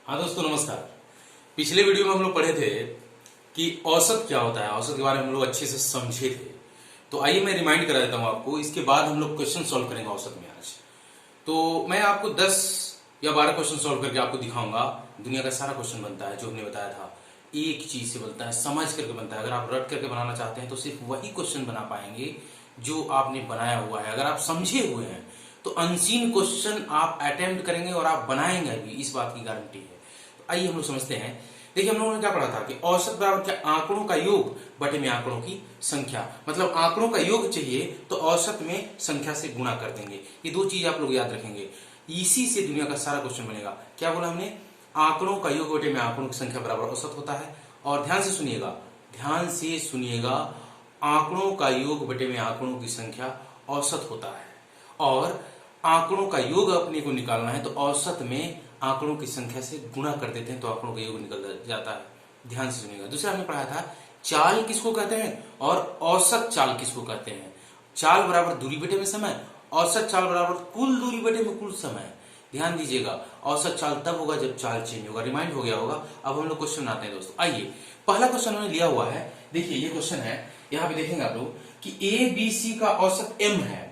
हाँ दोस्तों नमस्कार। पिछले वीडियो में हम लोग पढ़े थे कि औसत क्या होता है, औसत के बारे में हम लोग अच्छे से समझे थे। तो आइए मैं रिमाइंड करा देता हूँ आपको। इसके बाद हम लोग क्वेश्चन सॉल्व करेंगे औसत में आज। तो मैं आपको 10 या 12 क्वेश्चन सॉल्व करके आपको दिखाऊंगा। दुनिया का सारा क्वेश्चन बनता है जो हमने बताया था, एक चीज से बनता है, समझ करके बनता है। अगर आप रट करके बनाना चाहते हैं तो सिर्फ वही क्वेश्चन बना पाएंगे जो आपने बनाया हुआ है। अगर आप समझे हुए हैं तो अनसीन क्वेश्चन आप अटेम्प्ट करेंगे और आप बनाएंगे भी, इस बात की गारंटी है। तो आइए हम लोग समझते हैं। देखिए हम लोगों ने क्या पढ़ा था कि औसत बराबर क्या, आंकड़ों का योग बटे में आंकड़ों की संख्या। मतलब आंकड़ों का योग चाहिए तो औसत में संख्या से गुणा कर देंगे। ये दो चीज आप लोग याद रखेंगे, इसी से दुनिया का सारा क्वेश्चन बनेगा। क्या बोला हमने? आंकड़ों का योग बटे में आंकड़ों की संख्या बराबर औसत होता है। और ध्यान से सुनिएगा, ध्यान से सुनिएगा, आंकड़ों का योग बटे में आंकड़ों की संख्या औसत होता है। और आंकड़ों का योग अपने को निकालना है तो औसत में आंकड़ों की संख्या से गुणा कर देते हैं तो आंकड़ों का योग निकल जाता है। ध्यान से सुनिएगा। दूसरा हमने पढ़ा था चाल किसको कहते हैं और औसत चाल किसको कहते हैं। चाल बराबर दूरी बटे में समय, औसत चाल बराबर कुल दूरी बटे में कुल समय। ध्यान दीजिएगा, औसत चाल तब होगा जब चाल चेंज होगा। रिमाइंड हो गया होगा। अब हम लोग क्वेश्चन बनाते हैं दोस्तों। आइए, पहला क्वेश्चन हमने लिया हुआ है। देखिए ये क्वेश्चन है, यहाँ पे देखेंगे आप लोग कि ए बी सी का औसत m है।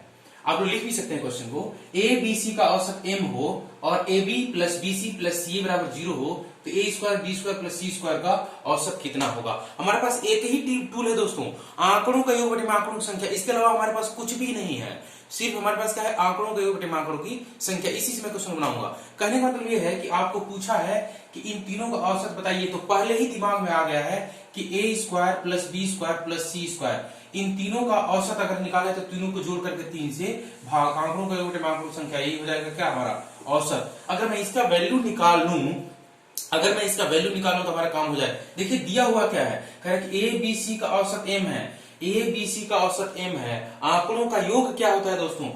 आप लोग लिख भी सकते हैं क्वेश्चन को, ए बी सी का औसत m हो और a b plus b c plus c बराबर 0 हो तो a square b square plus c square का औसत कितना होगा। हमारे पास एक ही टूल है दोस्तों, आंकड़ों का योग बटे में आंकड़ों की संख्या। इसके अलावा हमारे पास कुछ भी नहीं है, सिर्फ हमारे पास क्या है, आंकड़ों का योग बटे में आंकड़ों की संख्या। इसी से मैं क्वेश्चन बनाऊंगा। कहने का मतलब यह है कि आपको पूछा है कि इन तीनों का औसत बताइए, तो पहले ही दिमाग में आ गया है कि a square plus b square plus c square, इन तीनों का औसत अगर निकाले तो तीनों को जोड़ करके 3 से भाग, आंकड़ों का योग बटे में आंकड़ों की संख्या, यही हो जाएगा क्या हमारा औसत। अगर मैं इसका वैल्यू निकाल लूं, तो हमारा काम हो जाए। देखिए दिया हुआ क्या है, कह रहा है कि ए बी सी का औसत m है, ए बी सी का औसत m है। आंकड़ों का योग क्या होता है दोस्तों?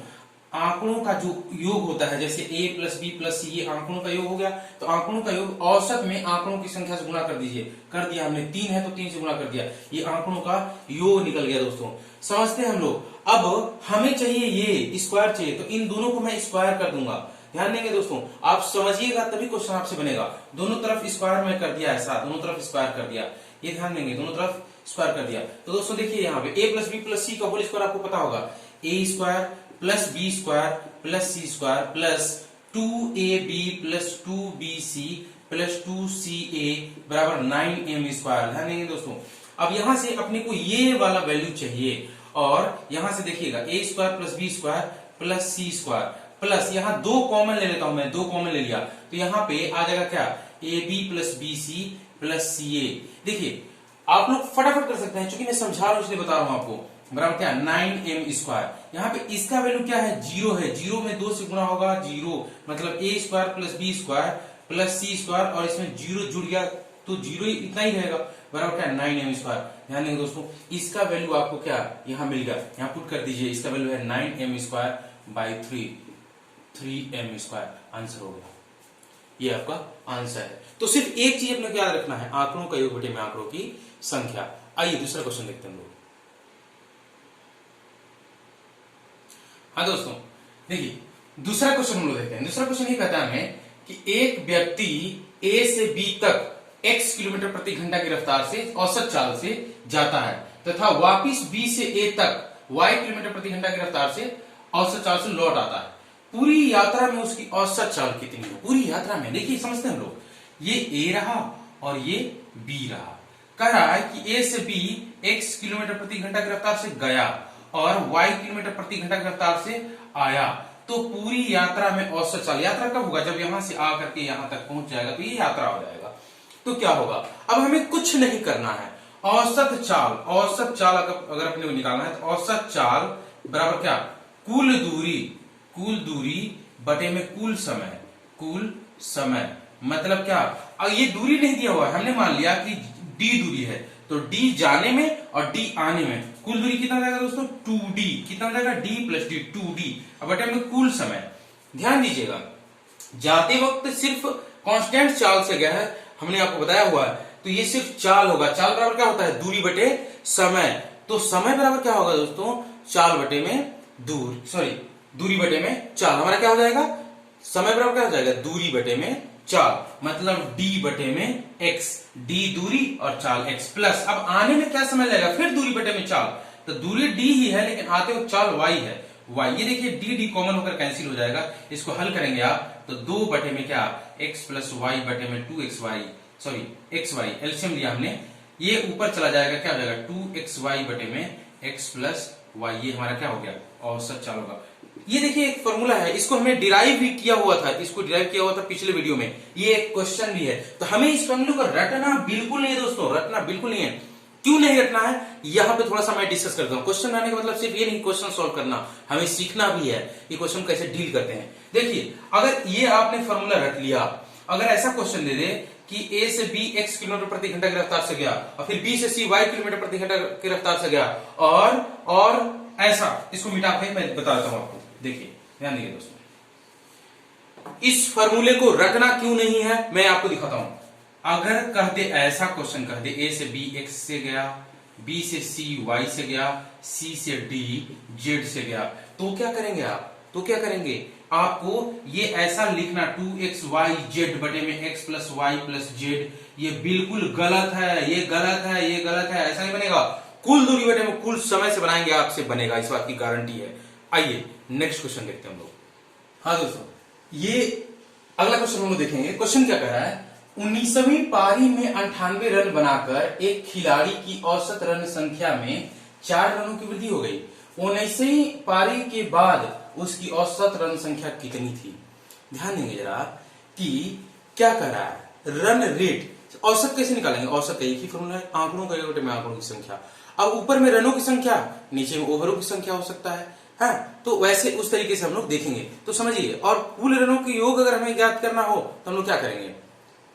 आंकड़ों का जो योग होता है, जैसे a प्लस बी प्लस सी, ये आंकड़ों का योग हो गया। तो आंकड़ों का योग औसत में आंकड़ों की संख्या से गुणा कर दीजिए। कर दिया हमने, 3 है तो 3 से गुणा कर दिया, ये आंकड़ों का योग निकल गया दोस्तों। समझते हैं हम लोग। अब हमें चाहिए ये स्क्वायर चाहिए, तो इन दोनों को मैं स्क्वायर कर दूंगा। ध्यान देंगे दोस्तों, आप समझिएगा तभी क्वेश्चन आपसे बनेगा। दोनों तरफ स्क्वायर में कर दिया, ऐसा दोनों तरफ स्क्वायर कर दिया, ये ध्यान देंगे, दोनों तरफ स्क्वायर कर दिया। तो दोस्तों देखिए यहाँ पे a plus b plus c का होल स्क्वायर आपको पता होगा, a square plus b square plus c square plus 2ab plus 2bc plus 2ca बराबर 9m स्क्वायर। ध्यान देंगे दोस्तों। अब यहां से अपने को ये वाला वैल्यू चाहिए और यहां से देखिएगा a square plus b square plus c square plus, यहां 2 कॉमन ले लेता हूं मैं, 2 कॉमन ले लिया तो यहां पे आ जाएगा क्या, a b plus b c plus c a. देखिए आप लोग फटाफट कर सकते हैं, क्योंकि मैं समझा रहा हूं इसलिए बता रहा हूं आपको। बराबर क्या, 9m स्क्वायर। यहाँ पे इसका वैल्यू क्या है, 0 है। 0 में 2 से गुणा होगा 0, मतलब a square plus b square plus c square, और इसमें 0 जुड़ गया तो 0 इतना ही रहेगा। बराबर क्या, 9m स्क्वायर। ध्यान देंगे दोस्तों, इसका वैल्यू आपको क्या यहाँ मिल गया, यहाँ पुट कर दीजिए। इसका वैल्यू है 9m square by 3m square. Answer हो गया, ये आपका आंसर है। तो सिर्फ एक चीज अपने को याद रखना है, आंकड़ों का योग बटे में आंकड़ों की संख्या। आइए दूसरा क्वेश्चन देखते हैं लोग। हाँ दोस्तों देखिए दूसरा क्वेश्चन हम लोग देखते हैं। दूसरा क्वेश्चन ये कहता है हमें कि एक व्यक्ति ए से बी तक x किलोमीटर प्रति घंटा की रफ्तार से औसत चाल से जाता है तथा वापिस बी से ए तक y किलोमीटर प्रति घंटा की रफ्तार से औसत चाल से लौट आता है। पूरी यात्रा में उसकी औसत चाल कितनी है? पूरी यात्रा में, देखिए समझते हैं हम लोग, ये ए रहा और ये बी रहा। कह रहा है कि ए से बी x किलोमीटर प्रति घंटा की रफ्तार से गया और y किलोमीटर प्रति घंटा की रफ्तार से आया। तो पूरी यात्रा में औसत चाल, यात्रा कब होगा, जब यहां से आकर के यहां तक पहुंच जाएगा तो ये यात्रा हो जाएगा। तो क्या होगा, अब हमें कुछ नहीं करना है, औसत चाल अगर अपने को निकालना है तो औसत चाल बराबर क्या, कुल दूरी बटे में कुल समय। मतलब क्या, अब ये दूरी नहीं दिया हुआ है, हमने मान लिया कि d दूरी है, तो d जाने में और d आने में कुल दूरी कितना जाएगा दोस्तों, 2d। कितना जाएगा, d प्लस d, 2d। अब बटे में कुल समय। ध्यान दीजिएगा, जाते वक्त सिर्फ कांस्टेंट चाल से गया है, हमने आपको बताया हुआ है, तो ये सिर्फ चाल होगा। चाल बराबर क्या होता है, दूरी बटे समय। तो समय बराबर क्या होगा दोस्तों, चाल बटे में दूरी बटे में चाल। हमारा क्या हो जाएगा, समय बराबर क्या हो जाएगा, दूरी बटे में चाल, मतलब d बटे में x, d दूरी और चाल x प्लस, अब आने में क्या समय लगेगा, फिर दूरी बटे में चाल, तो दूरी d ही है लेकिन आते हुए चाल y है, y, ये देखिए d कॉमन होकर कैंसिल हो जाएगा, इसको हल करेंगे आप तो 2 बटे में क्या x प्लस y बटे में 2xy, सॉरी xy एलसीएम लिया हमने, ये ऊपर चला जाएगा, क्या हो जाएगा 2xy बटे में x प्लस y, ये हमारा क्या हो गया औसत चाल होगा। ये देखिए एक फॉर्मूला है, इसको हमने डिराइव भी किया हुआ था, इसको डिराइव किया हुआ था पिछले वीडियो में, ये एक क्वेश्चन भी है, तो हमें इस फॉर्मूले को रटना बिल्कुल नहीं है दोस्तों, रटना बिल्कुल नहीं है। क्यों नहीं रटना है, यहाँ पे थोड़ा सा मैं डिस्कस करता हूँ। क्वेश्चन बनाने का मतलब सिर्फ ये नहीं क्वेश्चन सॉल्व करना, हमें सीखना भी है कि क्वेश्चन कैसे डील करते हैं। देखिए अगर ये आपने फॉर्मूला रट लिया, अगर ऐसा क्वेश्चन दे दे कि A से B x किलोमीटर प्रति घंटा की रफ्तार से गया और फिर B से C y किलोमीटर प्रति घंटा की रफ्तार से गया और ऐसा, इसको मिटा के मैं बता देता हूं आपको। देखिए ध्यान दीजिए दोस्तों, इस फॉर्मूले को रटना क्यों नहीं है मैं आपको दिखाता हूं। अगर कहते ऐसा क्वेश्चन कहते A से B x से गया, B से C y से गया, C से D z से गया, तो क्या करेंगे आप, तो क्या करेंगे आपको ये ऐसा लिखना 2xyz बटे में x plus Y plus Z, ये बिल्कुल गलत है, ये गलत है, ये गलत है, ऐसा नहीं बनेगा। कुल दूरी बटे में कुल समय से बनाएंगे आपसे बनेगा, इस बात की गारंटी है। आइए नेक्स्ट क्वेश्चन देखते हैं हम लोग। हाँ दोस्तों, ये अगला क्वेश्चन हम लोग देखेंगे। क्वेश्चन क्या कह रहा है, 19वीं पारी में 98 रन बनाकर एक खिलाड़ी की औसत रन संख्या में 4 रनों की वृद्धि हो गई। 19वीं पारी के बाद उसकी औसत रन संख्या कितनी थी। ध्यान देंगे जरा कि क्या कह रहा है, रन रेट, औसत कैसे निकालेंगे, औसत का एक ही फॉर्मूला है, आंकड़ों का बटे में आंकड़ों की संख्या। अब ऊपर में रनों की संख्या, नीचे में ओवरों की संख्या हो सकता है, तो वैसे उस तरीके से हम लोग देखेंगे तो समझिए। और कुल रनों के योग अगर हमें ज्ञात करना हो तो हम लोग क्या करेंगे,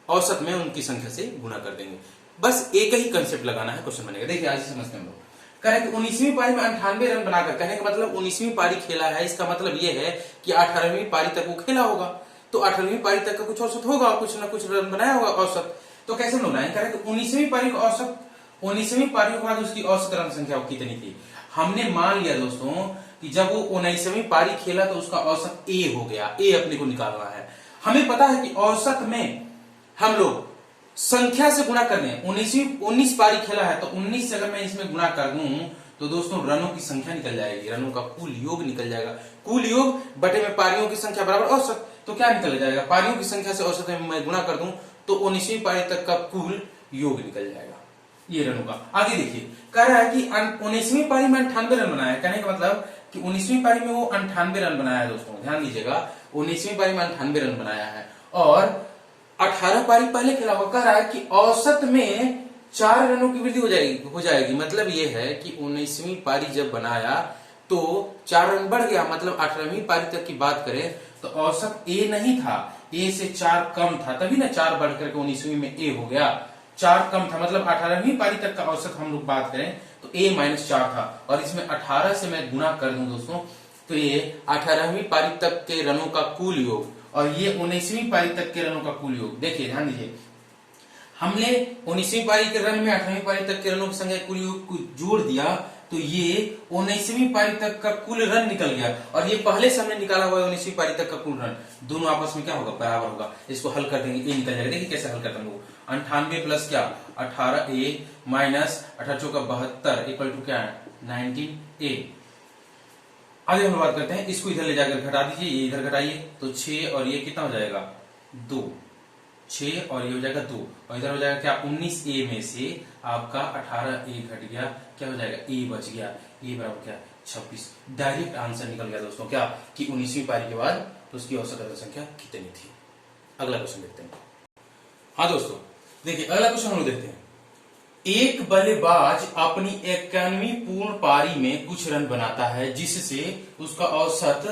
औसत में उनकी संख्या से गुणा कर देंगे। बस एक ही कंसेप्ट लगाना है, क्वेश्चन बनेगा। देखिए आज समझते हैं हम लोग। कह रहे कि 19वीं पारी में 98 रन बनाकर, कहने का मतलब 19वीं पारी खेला है, इसका मतलब यह है कि 18वीं पारी तक वो खेला होगा, तो 18वीं पारी तक का कुछ औसत होगा, कुछ ना कुछ रन बनाया होगा औसत। तो कैसे बनाए, कह रहे कि 19वीं पारी का औसत, 19वीं पारी के बाद उसकी औसत रन संख्या कितनी थी। हमने मान लिया दोस्तों कि जब वो 19वीं पारी खेला तो उसका औसत ए हो गया, ए अपने को निकालना है। हमें पता है कि औसत में हम लोग संख्या से गुणा कर दें, 19 पारी खेला है तो 19 से अगर मैं इसमें गुणा कर दूं तो दोस्तों रनों की संख्या निकल जाएगी, रनों का कुल योग निकल जाएगा। कुल योग बटे में पारियों की संख्या बराबर औसत, तो क्या निकल जाएगा, पारियों की संख्या से औसत में मैं गुणा कर दूं तो 19वीं पारी तक का कुल योग निकल जाएगा, ये रनों का। आगे देखिए, कह रहा है कि 19वीं पारी में 98 रन बनाया, कहने का मतलब कि 19वीं पारी में वो 98 रन बनाया है। दोस्तों ध्यान दीजिएगा, 19वीं पारी में 98 रन बनाया है और 18 पारी पहले खेला हुआ। कह रहा है कि औसत में 4 रनों की वृद्धि हो जाएगी। मतलब ये है कि 19वीं पारी जब बनाया तो 4 रन बढ़ गया, मतलब 18वीं पारी तक की बात करें तो औसत ए नहीं था, ए से 4 कम था, तभी ना 4 बढ़ करके 19वीं में ए हो गया, 4 कम था, मतलब 18वीं पारी तक का औसत हम लोग बात करें तो a माइनस 4 था, और इसमें 18 से मैं गुणा कर दूं दोस्तों तो ये 18वीं पारी तक के रनों का कुल योग और ये 19वीं पारी तक के रनों का कुल योग। देखिए ध्यान दीजिए, हमने 19वीं पारी के रन में 18वीं पारी तक के रनों की संख्या कुल योग को जोड़ दिया तो ये 19वीं पारी तक का कुल रन निकल गया, और ये पहले से हमने निकाला हुआ 19वीं पारी तक का कुल रन, दोनों आपस में क्या होगा, बराबर होगा। इसको हल कर देंगे, ए निकल जाएगा। देखिए कैसे हल करते हैं लोग, 98 प्लस क्या 18a माइनस 18 चौका 72 इक्वल टू क्या है 19a। आगे हम बात करते हैं, इसको इधर ले जाकर घटा दीजिए, ये इधर घटाइए तो 6 और ये कितना हो जाएगा 2, 6 और ये हो जाएगा 2 और इधर हो जाएगा क्या 19a में से आपका 18a घट गया, क्या हो जाएगा a बच गया, a बराबर क्या 26। डायरेक्ट आंसर निकल गया दोस्तों क्या कि 19वीं पारी के बाद तो उसकी औसत रन संख्या कितनी थी। अगला क्वेश्चन देखते हैं। हाँ दोस्तों देखिए अगला क्वेश्चन हम लोग देखते हैं। एक बल्लेबाज अपनी 91वीं पूर्ण पारी में कुछ रन बनाता है जिससे उसका औसत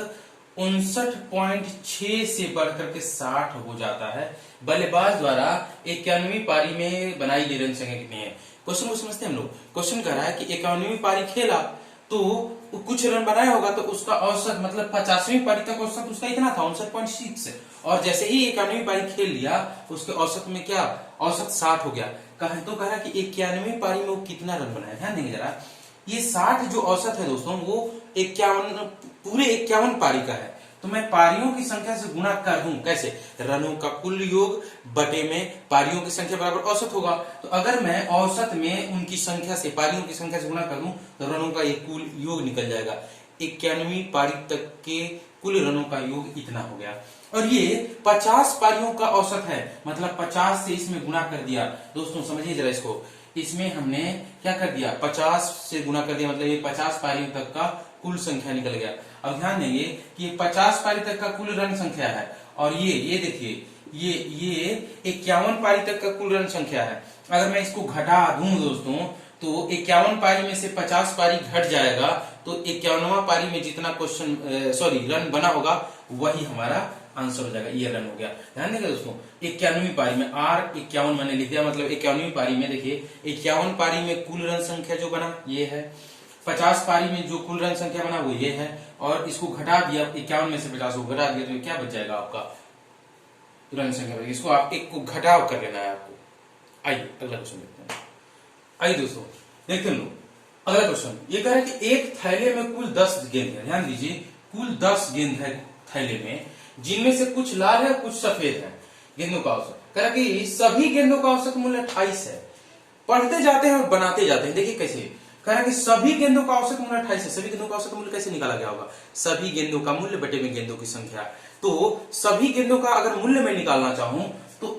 59.6 से बढ़कर के 60 हो जाता है। बल्लेबाज द्वारा 91वीं पारी में बनाई गई रन संख्या कितनी है। क्वेश्चन को समझते हैं हम लोग। क्वेश्चन कह रहा है कि 91वीं पारी खेला तो कुछ रन बनाया होगा तो उसका औसत मतलब 50वीं पारी तक औसत उसका इतना था 59.6, और जैसे ही 91वीं पारी खेल लिया उसके औसत में क्या औसत 60 हो गया। तो कह रहा कि 91वीं पारी में वो कितना रन बनाया। ध्यान देंगे जरा, ये 60 जो औसत है दोस्तों वो 51 पूरे 51 पारी का है, तो मैं पारियों की संख्या से गुणा कर दूं। कैसे? रनों का कुल योग बटे में पारियों की संख्या बराबर औसत होगा। तो अगर मैं औसत में उनकी संख्या से पारियों की संख्या से गुणा कर दूं तो रनों का एक कुल योग निकल जाएगा। 91वीं पारी तक के कुल रनों का योग इतना हो गया। और ये 50 पारियों का औसत है, मतलब 50 से इसमें गुणा कर दिया। दोस्तों समझिए जरा इसको, इसमें हमने क्या कर दिया, 50 से गुणा कर दिया, मतलब ये 50 पारियों तक का कुल संख्या निकल गया। अब ध्यान देंगे कि ये 50 पारी तक का कुल रन संख्या है, और ये देखिए ये 51 पारी तक का कुल रन संख्या है। अगर मैं इसको घटा दूं दोस्तों तो 51 पारी में से 50 पारी घट जाएगा, तो 51वां पारी में जितना रन बना होगा वही हमारा आंसर हो जाएगा। ये रन हो गया। ध्यान देंगे दोस्तों, 51वीं पारी में R51 मैंने लिख दिया, मतलब 51वीं पारी में देखिए 51 पारी में कुल रन संख्या जो बना ये है, 50 पारी में जो कुल रन संख्या बना वो ये है, और इसको घटा दिया 51 में से 50 को घटा दिया तो क्या बच जाएगा आपका रन संख्या। इसको आप एक को घटाव कर लेना है आपको। आइए अगला क्वेश्चन देखते हैं। आइए दोस्तों देखते हैं लोग अगला क्वेश्चन। ये कह रहा है कि एक थैले में कुल 10 गेंद है। ध्यान दीजिए, कुल 10 गेंद है थैले में, जिनमें से कुछ लाल है कुछ सफेद है। गेंदों का औसत कह रहा है कि सभी गेंदों का औसत मूल्य 28 है। पढ़ते जाते हैं और बनाते जाते हैं। देखिए कैसे कह रहा है कि सभी गेंदों का औसत मूल्य 28 है। सभी गेंदों का औसत मूल्य कैसे निकाला गया होगा? सभी गेंदों का मूल्य बटे में गेंदों की संख्या। तो सभी गेंदों का अगर मूल्य में निकालना चाहूं तो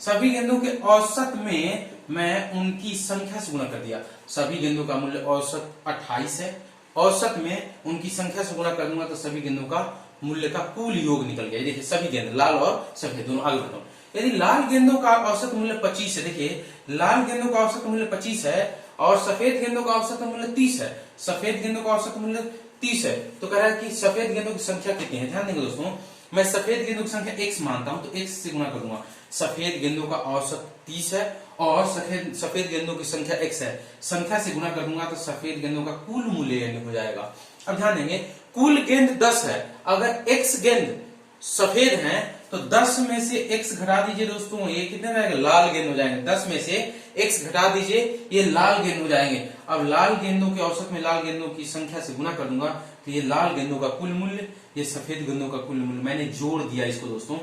सभी गेंदों के औसत में मैं उनकी संख्या से गुणा कर दिया। सभी गेंदों का मूल्य औसत 28 है, औसत में उनकी संख्या से गुणा कर दूंगा तो सभी गेंदों का मूल्य का कुल योग निकल गया। देखिए सभी गेंद लाल और सफेद दोनों। आगे बढ़ो, यदि लाल गेंदों का औसत मूल्य 25 है, देखिए लाल गेंदों का औसत मूल्य 25 है और सफेद गेंदों का औसत मूल्य 30 है। सफेद गेंदों का औसत मूल्य 30 है, तो कह रहा है कि सफेद गेंदों की संख्या कितनी है। ध्यान देंगे दोस्तों, मैं सफेद गेंदों की संख्या x मानता हूं तो x से गुणा कर दूंगा। सफेद गेंदों का औसत 30 है और सफेद गेंदों की संख्या x है, संख्या से गुणा कर दूंगा तो सफेद गेंदों का कुल मूल्य हो जाएगा। अब ध्यान देंगे, कुल गेंद 10 है, अगर x गेंद सफेद है तो 10 में से x घटा दीजिए दोस्तों, ये कितने हो जाएंगे? लाल गेंद हो जाएंगे। 10 में से x घटा दीजिए, ये लाल गेंद हो जाएंगे। अब लाल गेंदों के औसत में लाल गेंदों की संख्या से गुणा कर दूंगा तो ये लाल गेंदों का कुल मूल्य, ये सफेद गेंदों का कुल मूल्य। मैंने जोड़ दिया इसको दोस्तों,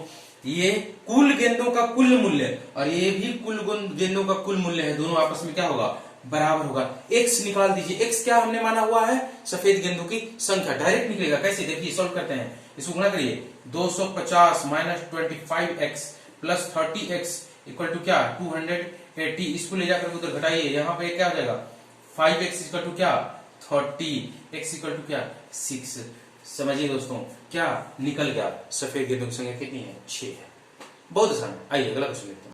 ये कुल गेंदों का कुल मूल्य और ये भी कुल गेंदों का कुल मूल्य है, दोनों आपस में क्या होगा? बराबर होगा। x निकाल दीजिए, x क्या हमने माना हुआ है? सफेद गेंदों की संख्या। डायरेक्ट निकलेगा। कैसे? देखिए सॉल्व करते हैं, इसको गुणा करिए। 250 minus 25x plus 30x equal to क्या? 280। इसको ले जाकर उधर घटाइए, यहाँ पे क्या हो जाएगा? 5x इक्वल टू क्या? 30। x इक्वल टू क्या? 6। समझिए दोस्तों, क्या निकल गया? सफेद गेंदों की संख्या कितनी है? 6 है। बहुत आसान। आइए अगला क्वेश्चन देखते हैं।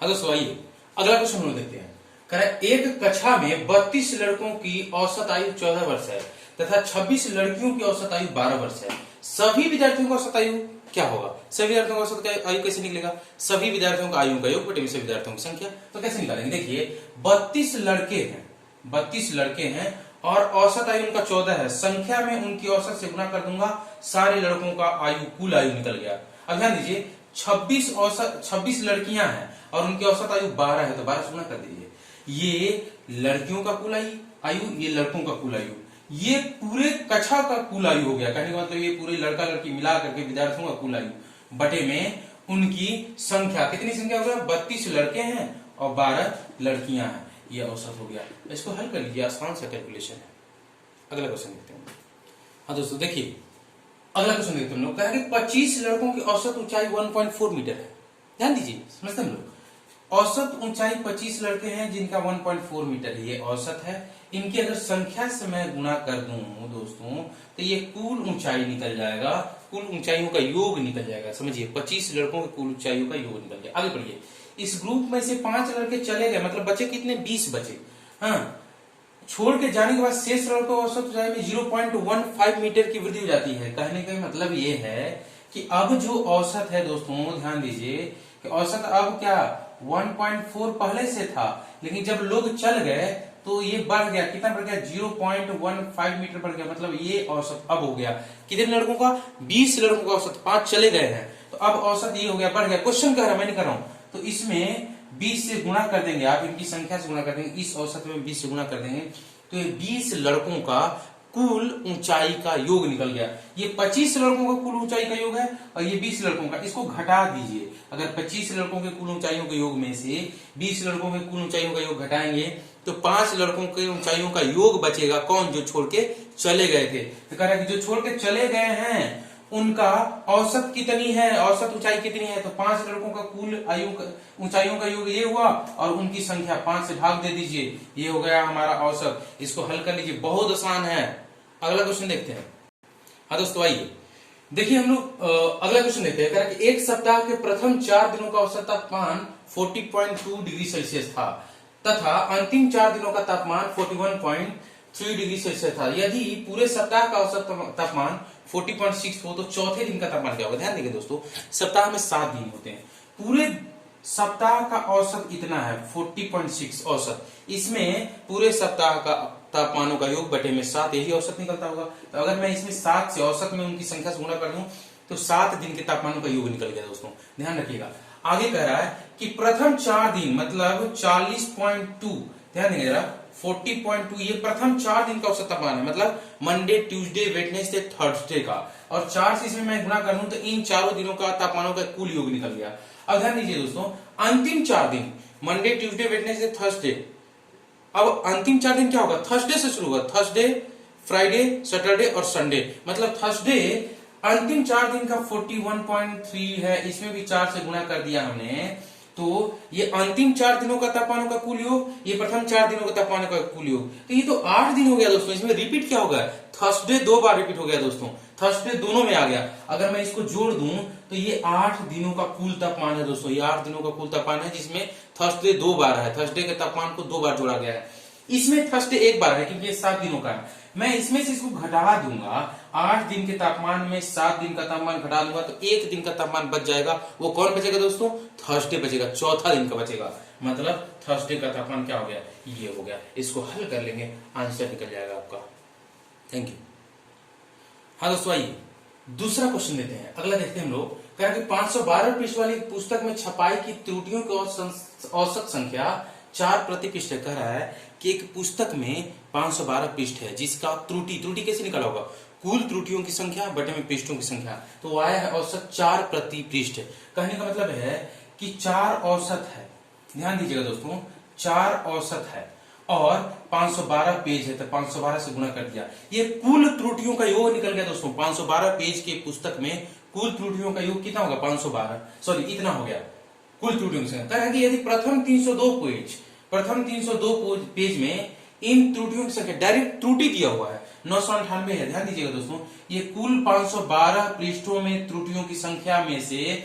हाँ दोस्तों आइए अगला क्वेश्चन हम देखते हैं। कह रहा है एक कक्षा में 32 लड़कों की औसत आयु 14 वर्ष है तथा 26 लड़कियों की औसत आयु 12 वर्ष है। सभी विद्यार्थियों का औसत आयु क्या होगा? सभी विद्यार्थियों का औसत आयु कैसे निकलेगा? सभी विद्यार्थियों का आयु का योग बटे में सभी विद्यार्थियों की संख्या। तो कैसे निकालेंगे? देखिए 32 लड़के हैं और औसत आयु उनका 14 है। संख्या में उनकी औसत से गुणा कर दूंगा, सारे लड़कों का आयु कुल आयु निकल गया। अब ध्यान दीजिए, 26 लड़कियां हैं और उनकी औसत आयु 12 है, तो 12 से गुणा कर दीजिए। ये लड़कियों का कुल आयु, ये लड़कों का कुल आयु, ये पूरे कक्षा का कुल आयु हो गया। कहने का मतलब ये पूरे लड़का लड़की मिला करके विद्यार्थियों का कुल आयु बटे में उनकी संख्या। कितनी संख्या हो गया? 32 लड़के हैं और 12 लड़कियां हैं, ये औसत हो गया। इसको हल कर लीजिए, आसान सा कैलकुलेशन है। अगला क्वेश्चन देखते हैं। हाँ दोस्तों देखिए अगला क्वेश्चन देखते हैं हम लोग। कह रहे हैं 25 लड़कों की औसत ऊंचाई 1.4 मीटर है। ध्यान दीजिए, समझते हैं हम लोग। औसत ऊंचाई 25 लड़के हैं जिनका 1.4 मीटर है, ये औसत है। इनकी अगर संख्या से मैं गुणा कर दूं दोस्तों तो ये कुल ऊंचाई निकल जाएगा, कुल ऊंचाइयों का योग निकल जाएगा। समझिए 25 लड़कों के कुल ऊंचाइयों का योग निकल गया। आगे बढ़िए, इस ग्रुप में से 5 लड़के चले गए, मतलब बचे कितने? 20 बचे। हाँ, छोड़ के जाने के बाद शेष लड़कों को औसत ऊंचाई में 0.15 मीटर की वृद्धि हो जाती है। कहने का मतलब ये है कि अब जो औसत है दोस्तों, ध्यान दीजिए कि औसत अब क्या 1.4 पहले से था, लेकिन जब लोग चल गए तो ये बढ़ गया। कितना बढ़ गया? 0.15 मीटर बढ़ गया। मतलब ये औसत अब हो गया कितने लड़कों का? 20 लड़कों का औसत, 5 चले गए हैं तो अब औसत ये हो गया, बढ़ गया। क्वेश्चन कह रहा है, मैं नहीं कर रहा हूं। तो इसमें 20 से गुणा कर देंगे आप, इनकी संख्या से गुणा कर देंगे, इस औसत में 20 से गुणा कर देंगे तो ये 20 लड़कों का कुल ऊंचाई का योग निकल गया। ये 25 लड़कों का कुल ऊंचाई का योग है और ये 20 लड़कों का, इसको घटा दीजिए। अगर 25 लड़कों के कुल ऊंचाइयों के योग में से 20 लड़कों के कुल ऊंचाइयों का योग घटाएंगे तो 5 लड़कों के ऊंचाइयों का योग बचेगा। कौन? जो छोड़ के चले गए थे। तो कह रहा है कि जो छोड़ के चले गए हैं उनका औसत कितनी है, औसत ऊंचाई कितनी है। तो 5 लड़कों का कुल ऊंचाइयों का योग ये हुआ और उनकी संख्या 5 से भाग दे दीजिए, ये हो गया हमारा औसत। इसको हल कर लीजिए, बहुत आसान है। अगला क्वेश्चन देखते हैं। हाँ दोस्तों आइए देखिए, हम लोग अगला क्वेश्चन देखते हैं। कह रहा है कि एक सप्ताह के प्रथम 4 दिनों का औसत तापमान 40.2 डिग्री सेल्सियस था तथा अंतिम 4 दिनों का तापमान 41.3 डिग्री सेल्सियस था। यदि पूरे सप्ताह का औसत तापमान 40.6 हो तो चौथे दिन का तापमान क्या होगा। ध्यान देंगे दोस्तों, सप्ताह में 7 दिन होते हैं, पूरे सप्ताह का औसत इतना है 40.6 औसत। इसमें पूरे सप्ताह का तापमानों का योग बटे में 7, यही औसत निकलता होगा। तो अगर मैं इसमें 7 से औसत में उनकी संख्या से गुणा कर दूं तो 7 दिन के तापमानों का योग निकल गया दोस्तों। ध्यान रखिएगा, आगे कह रहा है कि प्रथम 4 दिन मतलब 40.2, ध्यान देंगे जरा, 40.2 ये प्रथम 4 दिन का औसत तापमान है, मतलब मंडे, ट्यूसडे, वेडनेसडे, थर्सडे का। और 4 से इसमें मैं गुणा कर दूं तो इन चारों दिनों का तापमानों का कुल योग निकल गया। अब ध्यान दीजिए दोस्तों, अंतिम 4 दिन मंडे, ट्यूसडे, वेडनेसडे, थर्सडे। अब अंतिम 4 दिन क्या होगा, थर्सडे से शुरू होगा, थर्सडे, फ्राइडे, सैटरडे और संडे। मतलब थर्सडे अंतिम 4 दिन का 41.3 है, इसमें भी 4 से गुणा कर दिया हमने, तो ये अंतिम 4 दिनों का तापमानों का कुल योग, ये प्रथम 4 दिनों का तापमान का कुल योग, तो ये तो 8 दिन हो गया दोस्तों। इसमें रिपीट क्या होगा, थर्सडे 2 बार रिपीट हो गया दोस्तों, थर्सडे दोनों में आ गया। अगर मैं इसको जोड़ दूं तो ये 8 दिनों का कुल तापमान है दोस्तों, ये 8 दिनों का कुल तापमान है, जिसमें थर्सडे 2 बार है, थर्सडे के तापमान को 2 बार जोड़ा गया है। इसमें थर्सडे 1 बार है क्योंकि ये 7 दिनों का है। मैं इसमें से इसको घटा दूंगा, 8 दिन के तापमान में 7 दिन का तापमान घटा दूंगा तो 1 दिन का तापमान बच जाएगा। वो कौन बचेगा दोस्तों, थर्सडे बचेगा, चौथा दिन का बचेगा। मतलब थर्सडे का तापमान क्या हो गया, ये हो गया। इसको हल कर लेंगे, आंसर निकल जाएगा आपका। Thank you. हाँ दोस्तों आइए दूसरा क्वेश्चन लेते हैं। अगला देखते हैं हम लोग, कहा कि 512 पृष्ठ वाली पुस्तक में छपाई की त्रुटियों की औसत संख्या 4 प्रति पृष्ठ कह रहा है कि एक पुस्तक में 512 पृष्ठ है जिसका त्रुटि कैसे निकाला होगा, कुल त्रुटियों की संख्या बटे में पृष्ठों की संख्या, तो आया है औसत 4 प्रति पृष्ठ। कहने का मतलब है कि 4 औसत है, ध्यान दीजिएगा दोस्तों, 4 औसत है और 512 पेज है, तो 512 से गुणा कर दिया, ये कुल त्रुटियों का योग निकल गया दोस्तों। 512 पेज के पुस्तक में कुल त्रुटियों का योग कितना होगा, 512, सॉरी इतना हो गया कुल त्रुटियों की संख्या। कहा कि यदि प्रथम 302 पेज में इन त्रुटियों की संख्या, डायरेक्ट त्रुटि दिया हुआ है 998 है, ध्यान दीजिएगा दोस्तों, ये कुल 512 पृष्ठों में त्रुटियों की संख्या में से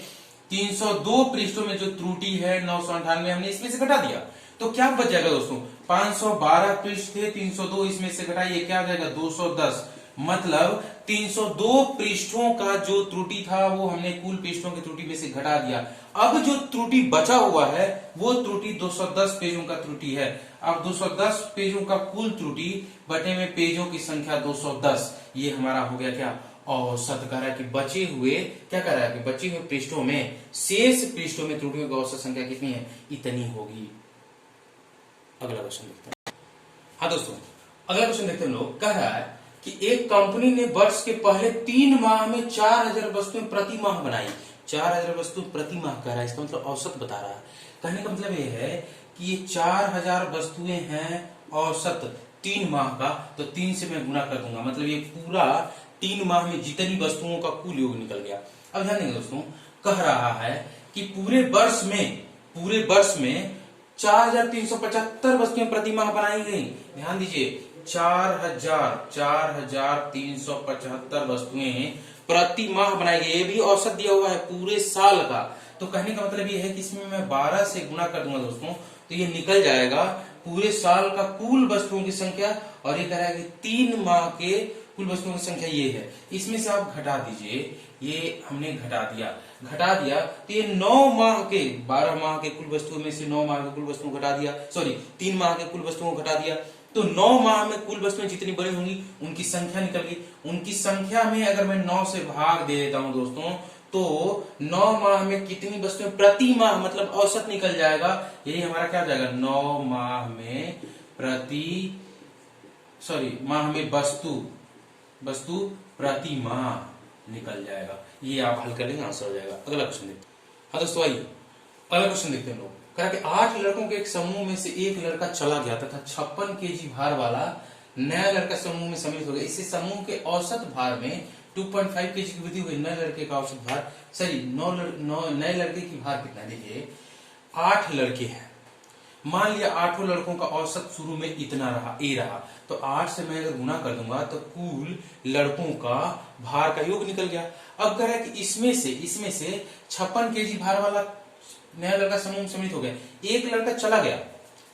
302 पृष्ठों में जो त्रुटि है 998 हमने इसमें से घटा दिया, तो क्या बच जाएगा दोस्तों, 512 पृष्ठ थे, 302 इसमें से घटाइए, क्या आ जाएगा 210। मतलब 302 पृष्ठों का जो त्रुटि था वो हमने कुल पृष्ठों की त्रुटि में से घटा दिया। अब जो त्रुटि बचा हुआ है वो त्रुटि 210 पेजों का त्रुटि है। अब 210 पेजों का कुल त्रुटि बटे में पेजों की संख्या 210, ये हमारा हो गया क्या, औसत। कह रहा है कि बचे हुए, क्या कह रहा है कि बचे हुए पृष्ठों में, शेष पृष्ठों में त्रुटियों की औसत संख्या कितनी है, इतनी होगी। अगला क्वेश्चन देखते हैं। हाँ दोस्तों अगला क्वेश्चन देखते हैं हम लोग, कह रहा है कि एक कंपनी ने वर्ष के पहले 3 माह में 4000 वस्तुएं प्रति माह बनाई। 4000 वस्तु प्रति माह कह रहा है, इसका मतलब औसत बता रहा है। कहने का मतलब ये है कि ये 4000 वस्तुएं हैं औसत 3 माह का, तो 3 से मैं गुणा कर दूंगा, मतलब ये पूरा 3 माह में जितनी वस्तुओं का कुल योग निकल गया। अब ध्यान देंगे दोस्तों, कह रहा है कि पूरे वर्ष में 4375 वस्तुएं प्रति माह बनाई गई। ध्यान दीजिए, 4375 वस्तुएं प्रति माह बनाई गई, ये भी औसत दिया हुआ है पूरे साल का। तो कहने का मतलब ये है कि इसमें मैं 12 से गुणा कर दूंगा दोस्तों, तो ये निकल जाएगा पूरे साल का कुल वस्तुओं की संख्या। और ये कह रहा है कि 3 माह के कुल वस्तुओं की संख्या ये है, इसमें से आप घटा दीजिए, ये हमने घटा दिया तो ये 9 माह के, 12 माह के कुल वस्तुओं में से 9 माह के कुल वस्तुओं घटा दिया, सॉरी 3 माह के कुल वस्तुओं को घटा दिया, तो 9 माह में कुल वस्तुएं जितनी बड़ी होंगी उनकी संख्या निकल गई। उनकी संख्या में अगर मैं 9 से भाग दे देता हूं दोस्तों, तो 9 माह में कितनी वस्तुएं प्रति माह, मतलब औसत निकल जाएगा। यही हमारा क्या हो जाएगा, 9 माह में माह में वस्तु वस्तु प्रति माह निकल जाएगा। ये आप हल कर लेंगे, आंसर हो जाएगा। अगला क्वेश्चन देखते हैं। हाँ दोस्तों आइए अगला क्वेश्चन देखते हैं हम लोग। कहा कि 8 लड़कों के एक समूह में से एक लड़का चला गया तथा 56 केजी भार वाला नया लड़का समूह में सम्मिलित हो गया। इससे समूह के औसत भार में 2.5 केजी की वृद्धि हुई। नए लड़के का औसत भार नए लड़के की भार कितना? देखिए 8 लड़के हैं, मान लिया 8 लड़कों का औसत शुरू में इतना रहा, ए रहा, तो 8 से मैं अगर गुना कर दूंगा तो कुल लड़कों का भार का योग निकल गया। अब कह रहा है कि इसमें से 56 केजी भार वाला नया लड़का समूह में सम्मिलित हो गया। एक लड़का चला गया,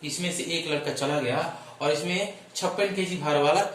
इसमें से एक लड़का चला गया और इसमें 56 केजी भार वाला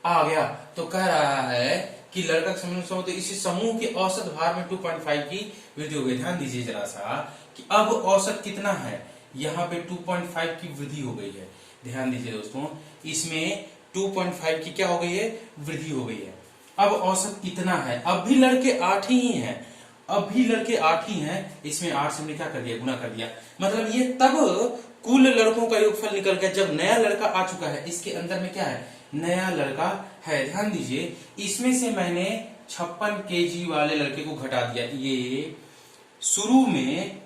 आ गया। तो कह रहा है कि लड़का समूह तो इसी समूह के औसत भार में 2.5 की वृद्धि हो गई। ध्यान दीजिए जरा सा कि अब औसत कितना है, यहाँ पे 2.5 की वृद्धि हो गई है। ध्यान दीजिए दोस्तों, इसमें 2.5 की क्या हो गई है? वृद्धि हो गई है। अब औसत कितना है? अब भी लड़के 8 ही हैं, अब भी लड़के 8 ही हैं। इसमें 8 से हमने क्या कर दिया? गुना कर दिया। मतलब ये तब कुल लड़कों का योगफल निकल गया जब नया लड़का आ चुका है। इसके अंदर में क्या है? नया लड़का है। ध्यान दीजिए, इसमें से मैंने 56 केजी वाले लड़के को घटा दिया। ये शुरू में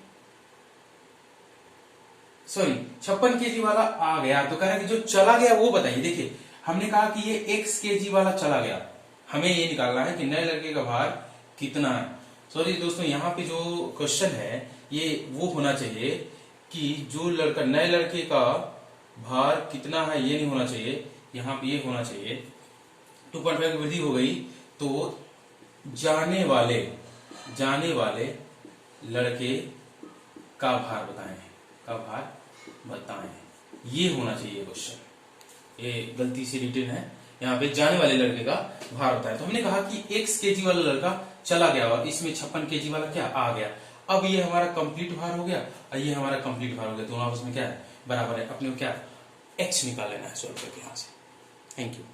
56 केजी वाला आ गया, तो कह रहा है कि जो चला गया वो बताइए। देखिए हमने कहा कि ये x केजी वाला चला गया, हमें ये निकालना है कि नए लड़के का भार कितना है। सॉरी दोस्तों, यहाँ पे जो क्वेश्चन है ये वो होना चाहिए कि जो लड़का नए लड़के का भार कितना है, ये नहीं होना चाहिए। यहाँ पे ये होना चाहिए 2.5 की वृद्धि हो गई तो जाने वाले लड़के का भार बताएं, का भार बताएं। ये होना चाहिए क्वेश्चन, ये गलती से रिटर्न है। यहाँ पे जाने वाले लड़के का भार बताएं। तो हमने कहा कि x केजी वाला लड़का चला गया और इसमें 56 केजी वाला क्या आ गया। अब ये हमारा कंप्लीट भार हो गया और ये हमारा कंप्लीट भार हो गया, दोनों आपस में क्या है? बराबर है। अपने को क्या x निकाल लेना है सॉल्व करके यहाँ से। Thank you.